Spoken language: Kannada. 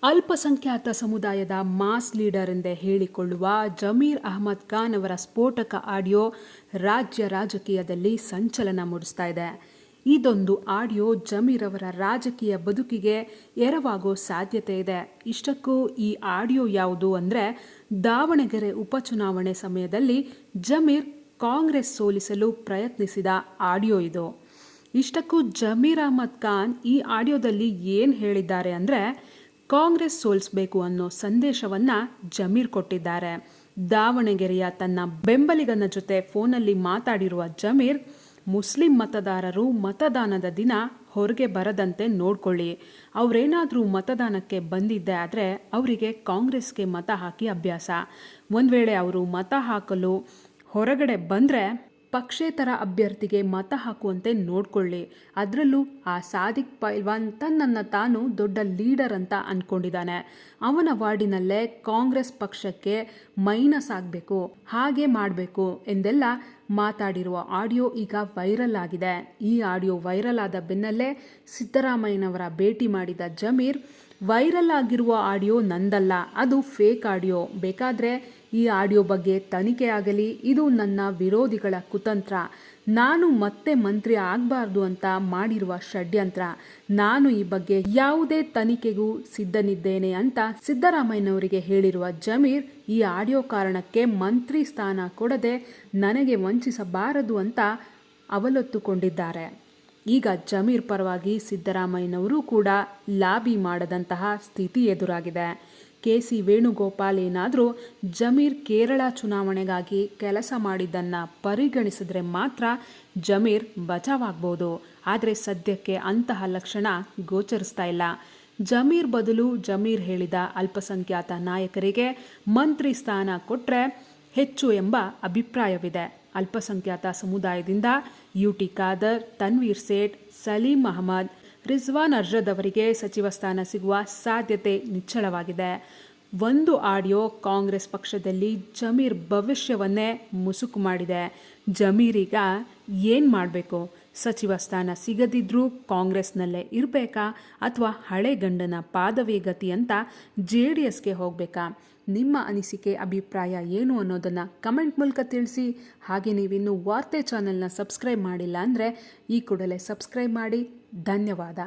ಅಲ್ಪಸಂಖ್ಯಾತ ಸಮುದಾಯದ ಮಾಸ್ ಲೀಡರ್ ಎಂದೇ ಹೇಳಿಕೊಳ್ಳುವ ಜಮೀರ್ ಅಹ್ಮದ್ ಖಾನ್ ಅವರ ಸ್ಫೋಟಕ ಆಡಿಯೋ ರಾಜ್ಯ ರಾಜಕೀಯದಲ್ಲಿ ಸಂಚಲನ ಮೂಡಿಸ್ತಾ ಇದೆ. ಇದೊಂದು ಆಡಿಯೋ ಜಮೀರ್ ಅವರ ರಾಜಕೀಯ ಬದುಕಿಗೆ ಎರವಾಗೋ ಸಾಧ್ಯತೆ ಇದೆ. ಇಷ್ಟಕ್ಕೂ ಈ ಆಡಿಯೋ ಯಾವುದು ಅಂದರೆ, ದಾವಣಗೆರೆ ಉಪಚುನಾವಣೆ ಸಮಯದಲ್ಲಿ ಜಮೀರ್ ಕಾಂಗ್ರೆಸ್ ಸೋಲಿಸಲು ಪ್ರಯತ್ನಿಸಿದ ಆಡಿಯೋ ಇದು. ಇಷ್ಟಕ್ಕೂ ಜಮೀರ್ ಅಹ್ಮದ್ ಖಾನ್ ಈ ಆಡಿಯೋದಲ್ಲಿ ಏನು ಹೇಳಿದ್ದಾರೆ ಅಂದರೆ, ಕಾಂಗ್ರೆಸ್ ಸೋಲಿಸಬೇಕು ಅನ್ನೋ ಸಂದೇಶವನ್ನು ಜಮೀರ್ ಕೊಟ್ಟಿದ್ದಾರೆ. ದಾವಣಗೆರೆಯ ತನ್ನ ಬೆಂಬಲಿಗನ ಜೊತೆ ಫೋನಲ್ಲಿ ಮಾತಾಡಿರುವ ಜಮೀರ್, ಮುಸ್ಲಿಂ ಮತದಾರರು ಮತದಾನದ ದಿನ ಹೊರಗೆ ಬರದಂತೆ ನೋಡ್ಕೊಳ್ಳಿ. ಅವರೇನಾದರೂ ಮತದಾನಕ್ಕೆ ಬಂದಿದ್ದೆ ಆದರೆ ಅವರಿಗೆ ಕಾಂಗ್ರೆಸ್ಗೆ ಮತ ಹಾಕಿ ಅಭ್ಯಾಸ. ಒಂದು ವೇಳೆ ಅವರು ಮತ ಹಾಕಲು ಹೊರಗಡೆ ಬಂದರೆ ಪಕ್ಷೇತರ ಅಭ್ಯರ್ಥಿಗೆ ಮತ ಹಾಕುವಂತೆ ನೋಡ್ಕೊಳ್ಳಿ. ಅದರಲ್ಲೂ ಆ ಸಾದಿಕ್ ಪೈಲ್ವಾನ್ ತನ್ನನ್ನು ತಾನು ದೊಡ್ಡ ಲೀಡರ್ ಅಂತ ಅಂದ್ಕೊಂಡಿದ್ದಾನೆ. ಅವನ ವಾರ್ಡಿನಲ್ಲೇ ಕಾಂಗ್ರೆಸ್ ಪಕ್ಷಕ್ಕೆ ಮೈನಸ್ ಆಗಬೇಕು, ಹಾಗೆ ಮಾಡಬೇಕು ಎಂದೆಲ್ಲ ಮಾತಾಡಿರುವ ಆಡಿಯೋ ಈಗ ವೈರಲ್ ಆಗಿದೆ. ಈ ಆಡಿಯೋ ವೈರಲ್ ಆದ ಬೆನ್ನಲ್ಲೇ ಸಿದ್ದರಾಮಯ್ಯನವರ ಭೇಟಿ ಮಾಡಿದ ಜಮೀರ್, ವೈರಲ್ ಆಗಿರುವ ಆಡಿಯೋ ನಂದಲ್ಲ, ಅದು ಫೇಕ್ ಆಡಿಯೋ. ಬೇಕಾದರೆ ಈ ಆಡಿಯೋ ಬಗ್ಗೆ ತನಿಖೆ ಆಗಲಿ, ಇದು ನನ್ನ ವಿರೋಧಿಗಳ ಕುತಂತ್ರ. ನಾನು ಮತ್ತೆ ಮಂತ್ರಿ ಆಗಬಾರ್ದು ಅಂತ ಮಾಡಿರುವ ಷಡ್ಯಂತ್ರ. ನಾನು ಈ ಬಗ್ಗೆ ಯಾವುದೇ ತನಿಖೆಗೂ ಸಿದ್ಧನಿದ್ದೇನೆ ಅಂತ ಸಿದ್ದರಾಮಯ್ಯನವರಿಗೆ ಹೇಳಿರುವ ಜಮೀರ್, ಈ ಆಡಿಯೋ ಕಾರಣಕ್ಕೆ ಮಂತ್ರಿ ಸ್ಥಾನ ಕೊಡದೆ ನನಗೆ ವಂಚಿಸಬಾರದು ಅಂತ ಅವಲೊತ್ತುಕೊಂಡಿದ್ದಾರೆ. ಈಗ ಜಮೀರ್ ಪರವಾಗಿ ಸಿದ್ದರಾಮಯ್ಯನವರು ಕೂಡ ಲಾಬಿ ಮಾಡದಂತಹ ಸ್ಥಿತಿ ಎದುರಾಗಿದೆ. ಕೆ.ಸಿ. ವೇಣುಗೋಪಾಲ್ ಏನಾದರೂ ಜಮೀರ್ ಕೇರಳ ಚುನಾವಣೆಗಾಗಿ ಕೆಲಸ ಮಾಡಿದ್ದನ್ನು ಪರಿಗಣಿಸಿದ್ರೆ ಮಾತ್ರ ಜಮೀರ್ ಬಚಾವಾಗ್ಬೋದು. ಆದರೆ ಸದ್ಯಕ್ಕೆ ಅಂತಹ ಲಕ್ಷಣ ಗೋಚರಿಸ್ತಾ ಇಲ್ಲ. ಜಮೀರ್ ಬದಲು ಜಮೀರ್ ಹೇಳಿದ ಅಲ್ಪಸಂಖ್ಯಾತ ನಾಯಕರಿಗೆ ಮಂತ್ರಿ ಸ್ಥಾನ ಕೊಟ್ಟರೆ ಹೆಚ್ಚು ಎಂಬ ಅಭಿಪ್ರಾಯವಿದೆ. ಅಲ್ಪಸಂಖ್ಯಾತ ಸಮುದಾಯದಿಂದ ಯುಟಿ ಖಾದರ್, ತನ್ವೀರ್ ಸೇಠ್, ಸಲೀಂ ಅಹಮದ್, ರಿಜ್ವಾನ್ ಅರ್ಷದ್ ಅವರಿಗೆ ಸಚಿವ ಸ್ಥಾನ ಸಿಗುವ ಸಾಧ್ಯತೆ ನಿಚ್ಚಳವಾಗಿದೆ. ಒಂದು ಆಡಿಯೋ ಕಾಂಗ್ರೆಸ್ ಪಕ್ಷದಲ್ಲಿ ಜಮೀರ್ ಭವಿಷ್ಯವನ್ನೇ ಮುಸುಕು ಮಾಡಿದೆ. ಜಮೀರ್ ಈಗ ಏನು ಮಾಡಬೇಕು? ಸಚಿವ ಸ್ಥಾನ ಸಿಗದಿದ್ರೂ ಕಾಂಗ್ರೆಸ್ನಲ್ಲೇ ಇರಬೇಕಾ ಅಥವಾ ಹಳೆ ಗಂಡನ ಪಾದವೇ ಗತಿ ಅಂತ JDSಗೆ ಹೋಗಬೇಕಾ? ನಿಮ್ಮ ಅನಿಸಿಕೆ, ಅಭಿಪ್ರಾಯ ಏನು ಅನ್ನೋದನ್ನು ಕಮೆಂಟ್ ಮೂಲಕ ತಿಳಿಸಿ. ಹಾಗೆ ನೀವಿನ್ನೂ ವಾರ್ತೆ ಚಾನೆಲ್ನ ಸಬ್ಸ್ಕ್ರೈಬ್ ಮಾಡಿಲ್ಲ ಅಂದರೆ ಈ ಕೂಡಲೇ ಸಬ್ಸ್ಕ್ರೈಬ್ ಮಾಡಿ. ಧನ್ಯವಾದ.